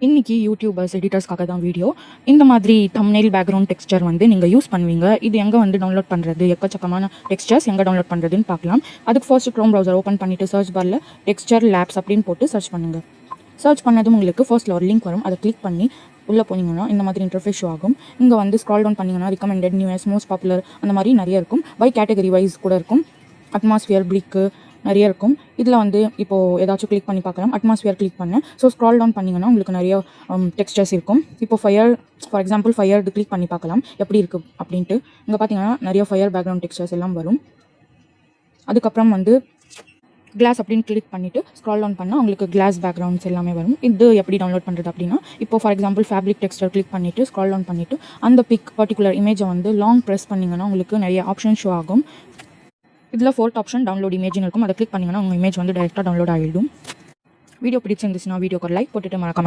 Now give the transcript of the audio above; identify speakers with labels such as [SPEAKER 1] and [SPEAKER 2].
[SPEAKER 1] இன்னைக்கு யூடியூபர்ஸ் எடிட்டர்ஸ்க்காக தான் வீடியோ. இந்த மாதிரி தம்ப்நெயில் பேக்ரவுண்ட் டெக்ஸ்சர் வந்து நீங்கள் யூஸ் பண்ணுவீங்க. இது எங்கே வந்து டவுன்லோட் பண்ணுறது, எக்கச்சக்கமான டெக்ஸ்சர்ஸ் எங்கே டவுன்லோட் பண்ணுறதுன்னு பார்க்கலாம். அதுக்கு ஃபர்ஸ்ட் க்ரோம் ப்ரௌசர் ஓப்பன் பண்ணிவிட்டு சர்ச் பாரில் டெக்ஸ்சர் லேப்ஸ் அப்படின்னு போட்டு சர்ச் பண்ணுங்கள். சர்ச் பண்ணதும் உங்களுக்கு ஃபர்ஸ்ட்டில் ஒரு லிங்க் வரும். அதை கிளிக் பண்ணி உள்ளே போனீங்கன்னா இந்த மாதிரி இன்டர்ஃபேஸ் ஷோ ஆகும். இங்கே வந்து ஸ்க்ரால் டவுன் பண்ணிங்கன்னா ரிகமெண்டட், நியூஸ், மோஸ்ட் பாப்புலர் அந்த மாதிரி நிறைய இருக்கும். பை கேட்டகரி வைஸ் கூட இருக்கும். அட்மாஸ்பியர், பிளிக்கு நிறைய இருக்கும். இதில் வந்து இப்போது ஏதாச்சும் கிளிக் பண்ணி பார்க்கலாம். அட்மாஸ்பியர் கிளிக் பண்ணேன். ஸோ ஸ்க்ரால் டவுன் பண்ணிங்கன்னா உங்களுக்கு நிறைய டெக்ஸ்டர்ஸ் இருக்கும். இப்போ fire, for example fire click பண்ணி பார்க்கலாம் எப்படி இருக்குது அப்படின்ட்டு. இங்கே பார்த்தீங்கன்னா நிறைய ஃபயர் பேக்ரவுண்ட் டெக்ஸ்டர்ஸ் எல்லாம் வரும். அதுக்கப்புறம் வந்து கிளாஸ் அப்படின்னு கிளிக் பண்ணிவிட்டு ஸ்க்ரால் டவுன் பண்ணால் உங்களுக்கு கிளாஸ் பேக்ரவுண்ட்ஸ் எல்லாமே வரும். இது எப்படி டவுன்லோட் பண்ணுறது அப்படின்னா, இப்போ for example fabric Dexter click பண்ணிவிட்டு ஸ்க்ரால் டவுன் பண்ணிவிட்டு அந்த பர்டிகுலர் இமேஜை வந்து லாங் ப்ரெஸ் பண்ணிங்கன்னா உங்களுக்கு நிறைய ஆப்ஷன் ஷோ ஆகும். இதில் 4th ஆப்ஷன் டவுன்லோட் இமேஜ்னு இருக்கும். அதை கிளிக் பண்ணிங்கன்னா உங்கள் இமேஜ் வந்து டைரெக்டாக டவுன்லோட் ஆகிடும். வீடியோ பிடிச்சிருந்துச்சுன்னா வீடியோக்கு ஒரு லைக் போட்டுட்டு மறக்காம